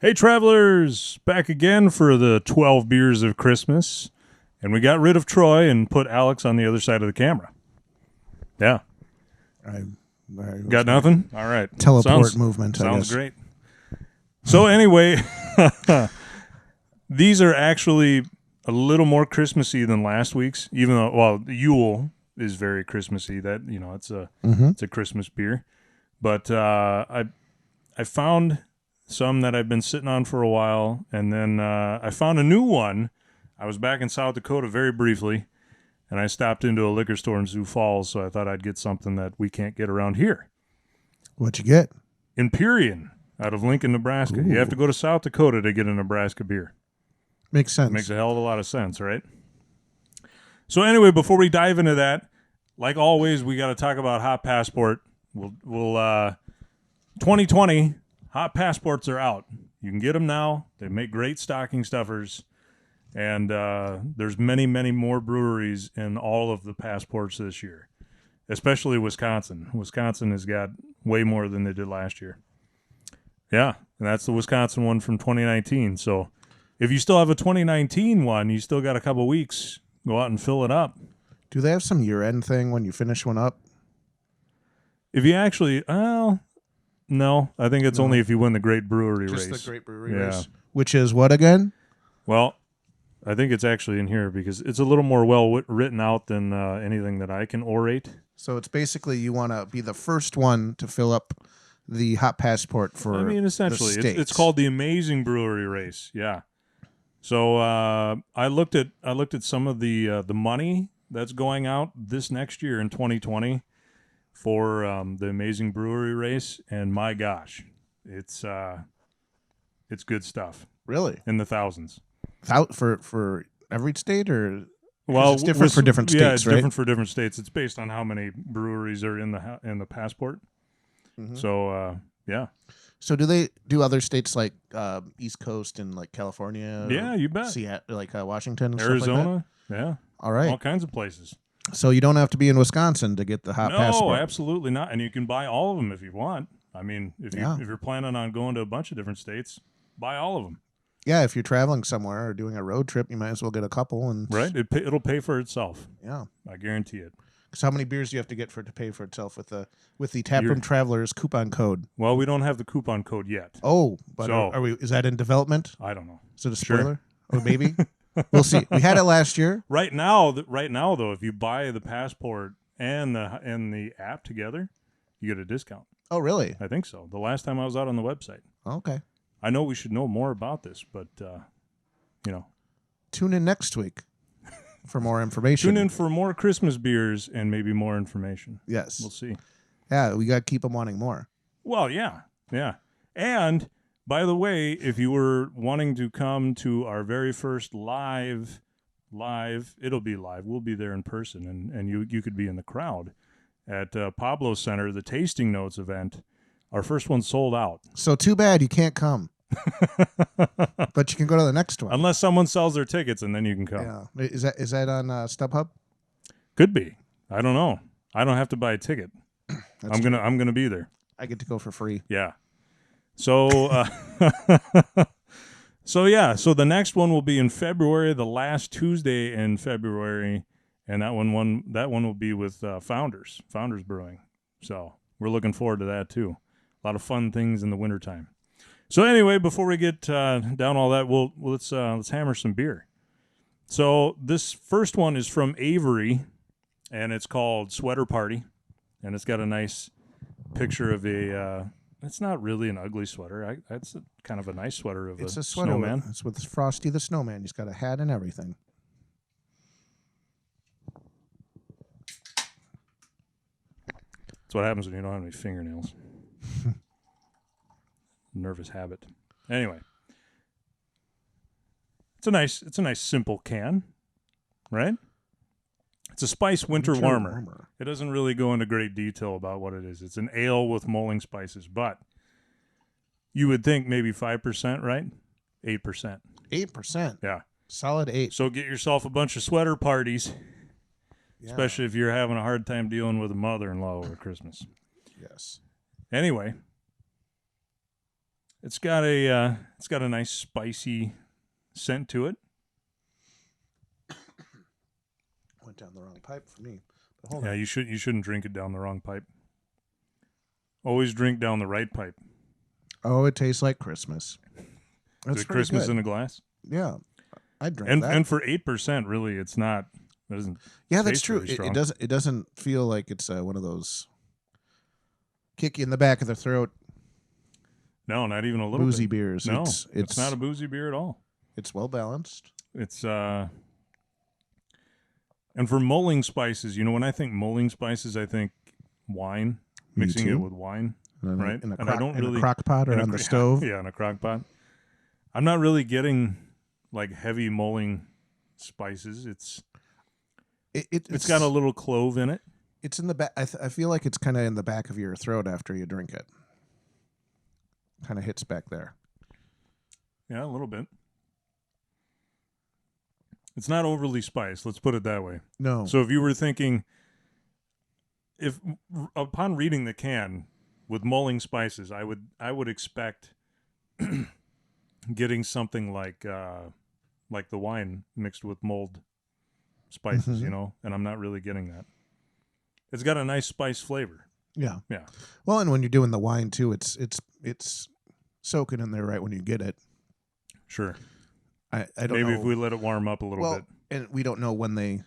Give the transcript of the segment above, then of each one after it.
Hey, travelers, back again for the 12 beers of Christmas. And we got rid of Troy and put Alex on the other side of the camera. Yeah. I Got nothing? All right. Teleport movement. Sounds great. So anyway, these are actually a little more Christmassy than last week's, even though, well, Yule is very Christmassy. That, you know, it's a Christmas beer. But I found some that I've been sitting on for a while, and then I found a new one. I was back in South Dakota very briefly, and I stopped into a liquor store in Sioux Falls, so I thought I'd get something that we can't get around here. What'd you get? Empyrean out of Lincoln, Nebraska. Ooh. You have to go to South Dakota to get a Nebraska beer. Makes sense. Makes a hell of a lot of sense, right? So anyway, before we dive into that, like always, we got to talk about Hot Passport. We'll 2020 Hot Passports are out. You can get them now. They make great stocking stuffers. And there's many, many more breweries in all of the passports this year, especially Wisconsin. Wisconsin has got way more than they did last year. Yeah, and that's the Wisconsin one from 2019. So if you still have a 2019 one, you still got a couple weeks. Go out and fill it up. Do they have some year-end thing when you finish one up? If you actually, no, I think it's only if you win the Great Brewery Race. Just the Great Brewery Race. Which is what again? Well, I think it's actually in here because it's a little more written out than anything that I can orate. So it's basically you want to be the first one to fill up the Hot Passport for I mean, essentially, the states. It's called the Amazing Brewery Race. Yeah. So I looked at some of the money that's going out this next year in 2020 for the Amazing Brewery Race, and my gosh, it's good stuff. Really? In the thousands. For every state, or well, it's different for different states, yeah, it's right? different for different states. It's based on how many breweries are in the passport. Mm-hmm. So yeah. So do they do other states like East Coast and like California? Yeah, you bet. Seattle, like Washington, and Arizona. Stuff like Yeah. All right. All kinds of places. So you don't have to be in Wisconsin to get the Hot Passport. No, absolutely not. And you can buy all of them if you want. I mean, if you're planning on going to a bunch of different states, buy all of them. Yeah, if you're traveling somewhere or doing a road trip, you might as well get a couple. And right, it'll pay for itself. Yeah, I guarantee it. Because how many beers do you have to get for it to pay for itself with the Taproom Travelers coupon code? Well, we don't have the coupon code yet. Oh, but are we? Is that in development? I don't know. Is it a spoiler? Or maybe we'll see. We had it last year. Right now, though, if you buy the passport and the app together, you get a discount. Oh, really? I think so. The last time I was out on the website. Okay. I know we should know more about this, but tune in next week for more information. Tune in for more Christmas beers and maybe more information. Yes. We'll see. Yeah, we got to keep them wanting more. Well, yeah. And by the way, if you were wanting to come to our very first live, it'll be live. We'll be there in person, and you could be in the crowd at Pablo Center, the Tasting Notes event. Our first one sold out. So too bad you can't come. But you can go to the next one. Unless someone sells their tickets, and then you can come. Yeah. Is that on StubHub? Could be. I don't know. I don't have to buy a ticket. I'm gonna be there. I get to go for free. Yeah. So so the next one will be in February, the last Tuesday in February, and that one will be with Founders Brewing. So we're looking forward to that too. A lot of fun things in the wintertime. So anyway, before we get down all that, let's hammer some beer. So this first one is from Avery, and it's called Sweater Party, and it's got a nice picture of a. It's not really an ugly sweater. It's kind of a nice sweater of it's a sweater snowman. It's with Frosty the Snowman. He's got a hat and everything. That's what happens when you don't have any fingernails. Nervous habit. Anyway, it's a nice simple can, right? It's a spice winter warmer. It doesn't really go into great detail about what it is. It's an ale with mulling spices, but you would think maybe 5%, right? 8%. 8%. Yeah. Solid 8. So get yourself a bunch of sweater parties, especially if you're having a hard time dealing with a mother-in-law over Christmas. Yes. Anyway, It's got a nice spicy scent to it. Went down the wrong pipe for me. But hold Yeah, on. you shouldn't drink it down the wrong pipe. Always drink down the right pipe. Oh, it tastes like Christmas. That's Is it pretty Christmas good. in a glass? Yeah, I'd drink that. And for 8%, really, it's not. It doesn't. Yeah, that's taste true. very It strong. doesn't. It doesn't feel like it's one of those kick you in the back of the throat No, not even a little boozy bit. beers. No, It's it's not a boozy beer at all. It's well balanced. It's and for mulling spices, when I think mulling spices, I think wine, Me mixing too. it with wine, right? In a And I don't really a crock pot or in a on the cr- stove. Yeah, in a crock pot. I'm not really getting like heavy mulling spices. It's got a little clove in it. It's in the back. I feel like it's kind of in the back of your throat after you drink it. Kind of hits back there. Yeah, a little bit. It's not overly spiced. Let's put it that way. No. So if you were thinking, upon reading the can with mulling spices, I would expect getting something like the wine mixed with mulled spices, Mhm. and I'm not really getting that. It's got a nice spice flavor. Yeah. Yeah. Well, and when you're doing the wine too, it's soaking in there right when you get it. Sure. I don't Maybe know. if we let it warm up a little bit. And we don't know when they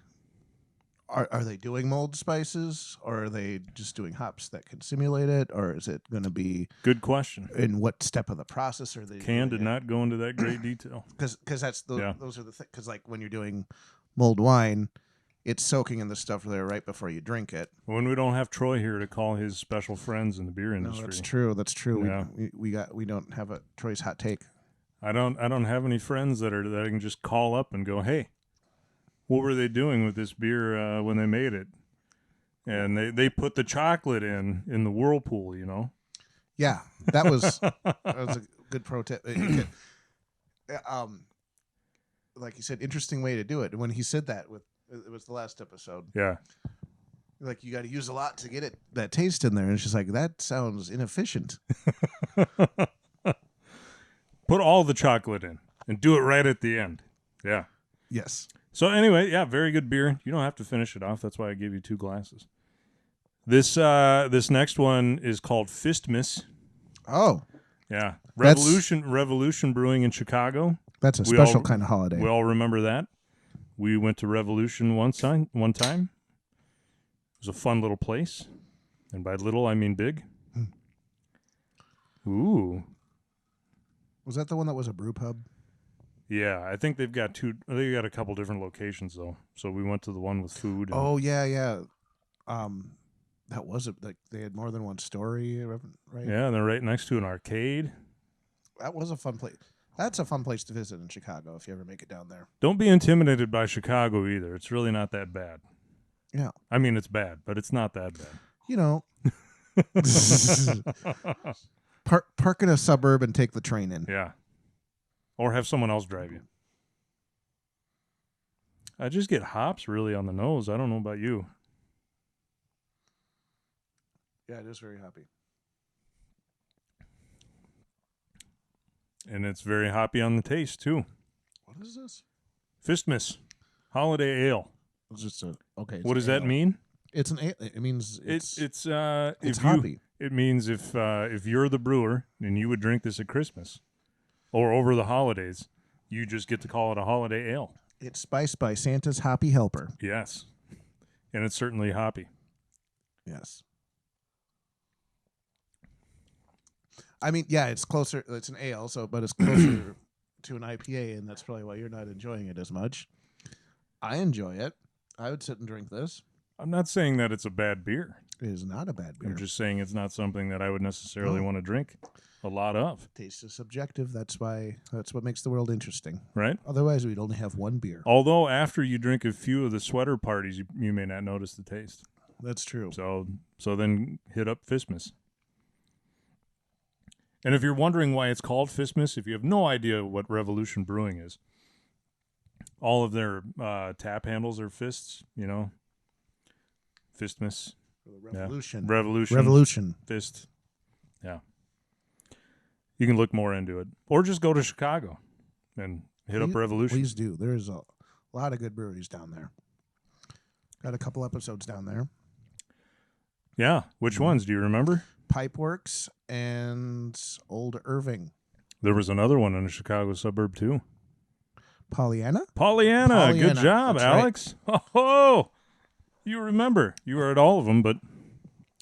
are they doing mulled spices, or are they just doing hops that can simulate it, or is it going to be Good question. in what step of the process are they? Can did not go into that great detail. Because that's Yeah. those are the things. Because like when you're doing mulled wine, it's soaking in the stuff there right before you drink it. When we don't have Troy here to call his special friends in the beer industry. No, that's true. That's true. Yeah. We don't have a Troy's hot take. I don't have any friends that I can just call up and go, hey, what were they doing with this beer when they made it? And they put the chocolate in the whirlpool, Yeah, that was a good pro tip. Like you said, interesting way to do it. And when he said that it was the last episode. Yeah. Like you got to use a lot to get that taste in there, and it's just like that sounds inefficient. Put all the chocolate in and do it right at the end. Yeah. Yes. So anyway, yeah, very good beer. You don't have to finish it off. That's why I gave you 2 glasses. This next one is called Fistmas. Oh, Yeah. That's- Revolution Brewing in Chicago. that's a We special all- kind of holiday. We all remember that. We went to Revolution one time. It was a fun little place. And by little, I mean big. Ooh. Was that the one that was a brew pub? Yeah, I think they've got a couple different locations, though. So we went to the one with food. And Oh yeah. That was like they had more than one story, right? yeah, and they're right next to an arcade. That was a fun place. That's a fun place to visit in Chicago if you ever make it down there. Don't be intimidated by Chicago either. It's really not that bad. Yeah. I mean, it's bad, but it's not that bad. You know, park in a suburb and take the train in. Yeah. Or have someone else drive you. I just get hops really on the nose. I don't know about you. Yeah, it is very happy. And it's very hoppy on the taste, too. What is this? Fistmas. Holiday Ale. It's just a okay. What does that mean? It's an ale. It means It's it's hoppy. It means if you're the brewer and you would drink this at Christmas or over the holidays, you just get to call it a holiday ale. It's spiced by Santa's Hoppy Helper. Yes. And it's certainly hoppy. Yes. I mean, yeah, it's closer. It's an ale, but it's closer to an IPA, and that's probably why you're not enjoying it as much. I enjoy it. I would sit and drink this. I'm not saying that it's a bad beer. It is not a bad beer. I'm just saying it's not something that I would necessarily want to drink a lot of. Taste is subjective. That's what makes the world interesting. Right? Otherwise, we'd only have one beer. Although after you drink a few of the sweater parties, you may not notice the taste. That's true. So then hit up Fistmas. And if you're wondering why it's called Fistmas, if you have no idea what Revolution Brewing is, all of their tap handles are fists, Fistmas. Revolution. Revolution. Revolution. Fist. Yeah. you can look more into it. Or just go to Chicago and hit up Revolution. Please do. There's a lot of good breweries down there. Got a couple episodes down there. Yeah. Which ones? Do you remember? Pipeworks and Old Irving. There was another one in a Chicago suburb, too. Pollyanna. Good job, That's Alex. Right. Oh, you remember. You were at all of them, but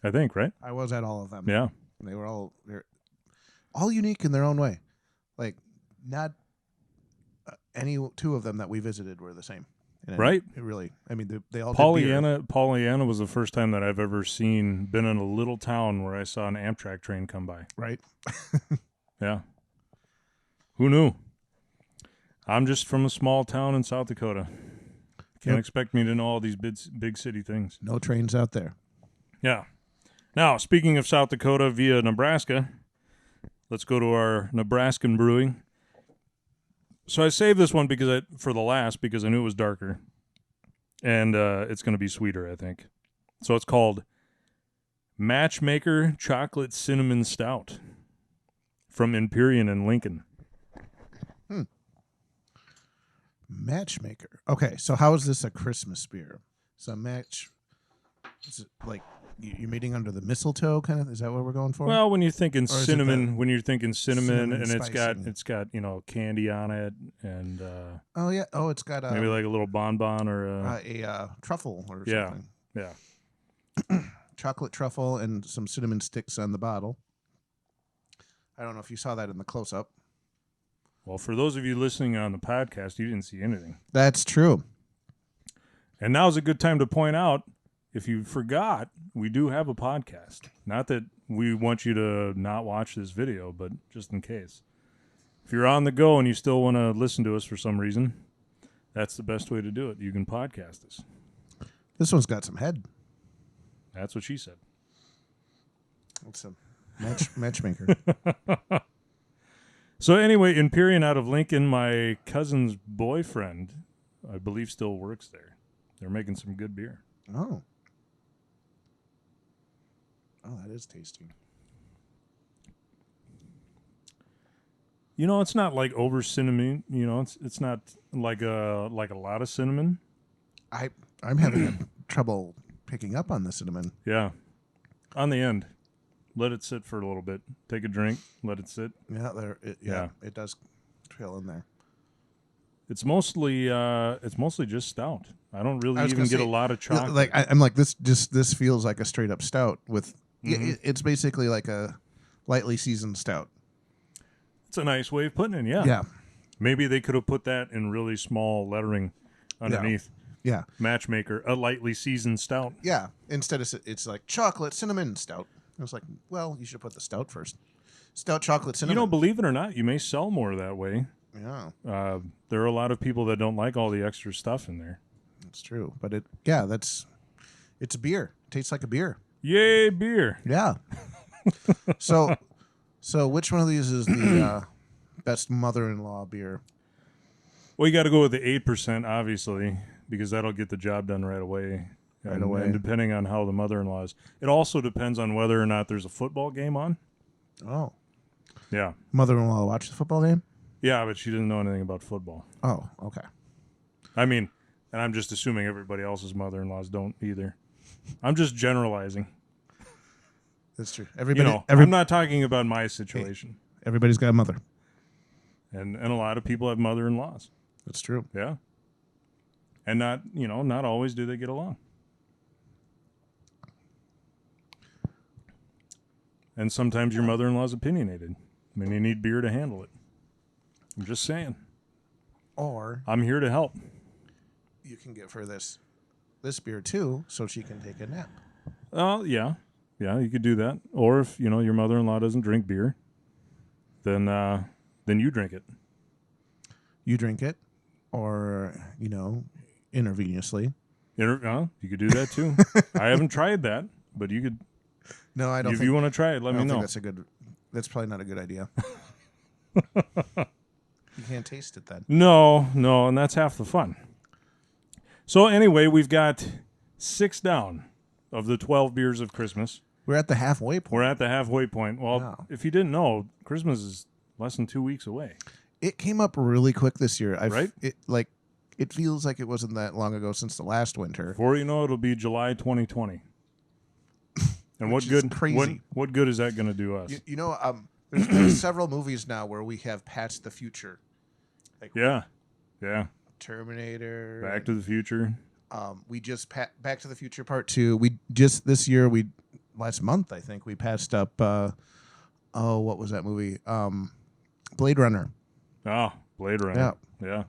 I think, right? I was at all of them. Yeah. They're all unique in their own way. Like, not any two of them that we visited were the same. Right. It really, I mean, they all Pollyanna was the first time that I've ever been in a little town where I saw an Amtrak train come by. Right. Yeah. Who knew? I'm just from a small town in South Dakota. Can't expect me to know all these big city things. No trains out there. Yeah. Now, speaking of South Dakota via Nebraska, let's go to our Nebraskan brewing. So I saved this one for the last because I knew it was darker, and it's going to be sweeter, I think. So it's called Matchmaker Chocolate Cinnamon Stout from Empyrean in Lincoln. Matchmaker. Okay, so how is this a Christmas beer? So is it like you're meeting under the mistletoe kind of? Is that what we're going for? Well, when you're thinking cinnamon, cinnamon and spicing. it's got candy on it, and it's got maybe like a little bonbon or a truffle or something. Yeah. Chocolate truffle and some cinnamon sticks on the bottle. I don't know if you saw that in the close up. Well, for those of you listening on the podcast, you didn't see anything. That's true. And now's a good time to point out, if you forgot, we do have a podcast. Not that we want you to not watch this video, but just in case. If you're on the go and you still want to listen to us for some reason, that's the best way to do it. You can podcast us. This one's got some head. That's what she said. It's a matchmaker. So anyway, Empyrean out of Lincoln, my cousin's boyfriend, I believe, still works there. They're making some good beer. Oh, that is tasty. It's not like over cinnamon. It's not like a lot of cinnamon. I'm having trouble picking up on the cinnamon. Yeah, on the end. Let it sit for a little bit. Take a drink. Let it sit. Yeah, it does trail in there. It's mostly just stout. I don't really even get a lot of chocolate. Like I'm like this. This feels like a straight up stout with. Mm-hmm. It's basically like a lightly seasoned stout. It's a nice way of putting it. Yeah. Yeah. Maybe they could have put that in really small lettering underneath. Yeah. Matchmaker, a lightly seasoned stout. Yeah. Instead it's like chocolate cinnamon stout. I was like, well, you should put the stout first. Stout chocolate cinnamon. Believe it or not, you may sell more that way. Yeah. There are a lot of people that don't like all the extra stuff in there. That's true. But it's a beer. It tastes like a beer. Yay, beer. Yeah. So which one of these is the best mother-in-law beer? Well, you got to go with the 8%, obviously, because that'll get the job done right away. And depending on how the mother-in-law is. It also depends on whether or not there's a football game on. Oh. Yeah. Mother-in-law watch the football game? Yeah, but she doesn't know anything about football. Oh, okay. I mean, and I'm just assuming everybody else's mother-in-laws don't either. I'm just generalizing. That's true. Everybody, I'm not talking about my situation. Hey, everybody's got a mother. And a lot of people have mother-in-laws. That's true. Yeah. And not always do they get along. And sometimes your mother-in-law's opinionated. I mean, you need beer to handle it. I'm just saying. Or I'm here to help. You can give her this beer too, so she can take a nap. Oh, yeah. Yeah, you could do that. Or if, your mother-in-law doesn't drink beer, then you drink it. You drink it, or, intravenously. You could do that too. I haven't tried that, but you could. No, I don't. If you want to try it, let me know. That's probably not a good idea. You can't taste it then. No, and that's half the fun. So anyway, we've got 6 down of the 12 beers of Christmas. We're at the halfway point. We're at the halfway point. Well, Wow. if you didn't know, Christmas is less than 2 weeks away. It came up really quick this year. Right? It feels like it wasn't that long ago since the last winter. Before you know it, it'll be July 2020. And what Which is good? crazy. What good is that going to do us? There's several movies now where we have passed the future. Like Yeah. Terminator. Back to the Future. We just Back to the Future Part 2. Last month I think we passed up. What was that movie? Blade Runner. Oh, Blade Runner. Yeah. Yeah.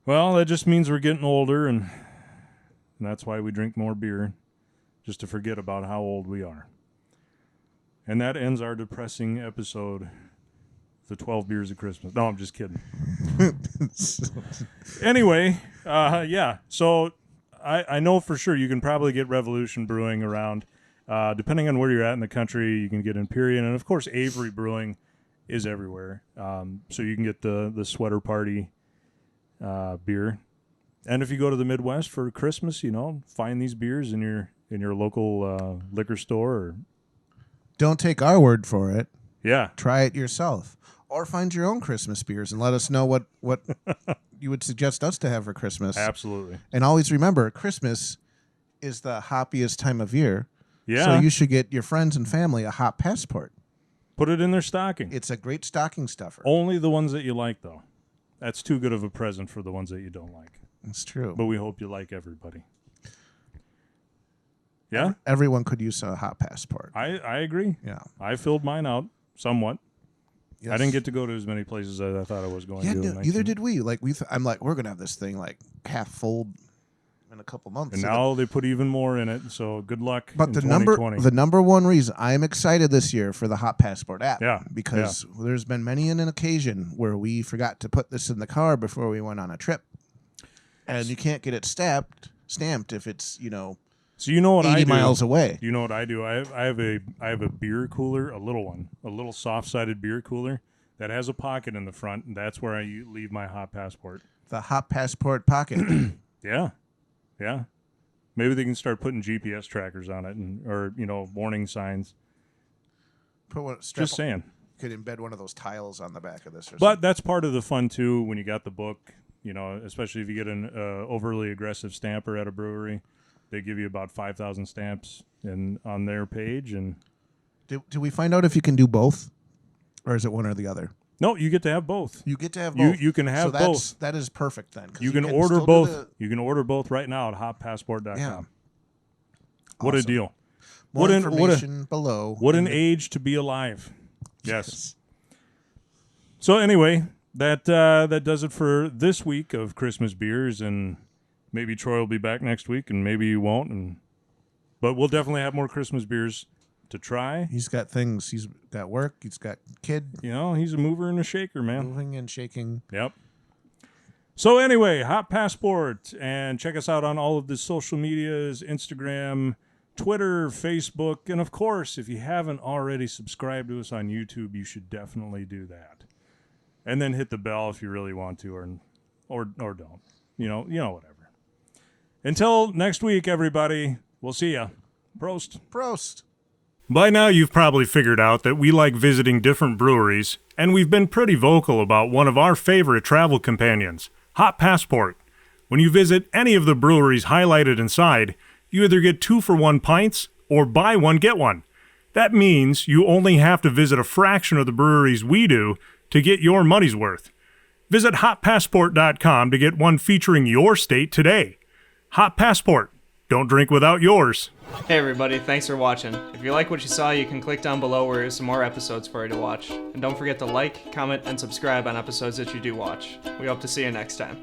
Well, that just means we're getting older, and that's why we drink more beer, just to forget about how old we are. And that ends our depressing episode, the 12 Beers of Christmas. No, I'm just kidding. Anyway, yeah. So I know for sure you can probably get Revolution Brewing around. Depending on where you're at in the country, you can get Empyrean. And, of course, Avery Brewing is everywhere. So you can get the Sweater Party beer. And if you go to the Midwest for Christmas, find these beers in your local liquor store. Or, don't take our word for it. Yeah. Try it yourself. Or find your own Christmas beers and let us know what you would suggest us to have for Christmas. Absolutely. And always remember, Christmas is the hoppiest time of year. Yeah. So you should get your friends and family a hop passport. Put it in their stocking. It's a great stocking stuffer. Only the ones that you like, though. That's too good of a present for the ones that you don't like. It's true. But we hope you like everybody. Yeah? Everyone could use a hop passport. I agree. Yeah. I filled mine out somewhat. Yes. I didn't get to go to as many places as I thought I was going to. No, neither did we. I'm like, we're gonna have this thing like half full in a couple months. And now they put even more in it. So good luck. But in the 2020. number one reason I'm excited this year for the Hop Passport app, because there's been many an occasion where we forgot to put this in the car before we went on a trip, and you can't get it stamped if it's So you know what 80 I do? miles away. You know what I do? I have a beer cooler, a little one, a little soft-sided beer cooler that has a pocket in the front, and that's where I leave my Hop Passport. The Hop Passport pocket. Yeah. Maybe they can start putting GPS trackers on it, or warning signs. Just saying. Could embed one of those tiles on the back of this. But that's part of the fun too. When you got the book, especially if you get an overly aggressive stamper at a brewery. They give you about 5,000 stamps on their page. And do we find out if you can do both, or is it one or the other? No, you get to have both. You get to have both. You can have both. That is perfect then. You can order both. You can order both right now at hoppassport.com. Yeah. What awesome. A deal. More information below. What an age to be alive. Yes. So anyway, that does it for this week of Christmas beers, and maybe Troy will be back next week, and maybe you won't. But we'll definitely have more Christmas beers to try. He's got things. He's got work. He's got kid. He's a mover and a shaker, man. Moving and shaking. Yep. So anyway, Hop Passport, and check us out on all of the social medias, Instagram, Twitter, Facebook, and of course, if you haven't already subscribed to us on YouTube, you should definitely do that. And then hit the bell if you really want to, or don't. Whatever. Until next week, everybody, we'll see ya. Prost. Prost. By now, you've probably figured out that we like visiting different breweries, and we've been pretty vocal about one of our favorite travel companions, Hop Passport. When you visit any of the breweries highlighted inside, you either get 2-for-1 pints or buy one, get one. That means you only have to visit a fraction of the breweries we do to get your money's worth. Visit hoppassport.com to get one featuring your state today. Hop Passport. Don't drink without yours. Hey everybody, thanks for watching. If you like what you saw, you can click down below where there's some more episodes for you to watch. And don't forget to like, comment, and subscribe on episodes that you do watch. We hope to see you next time.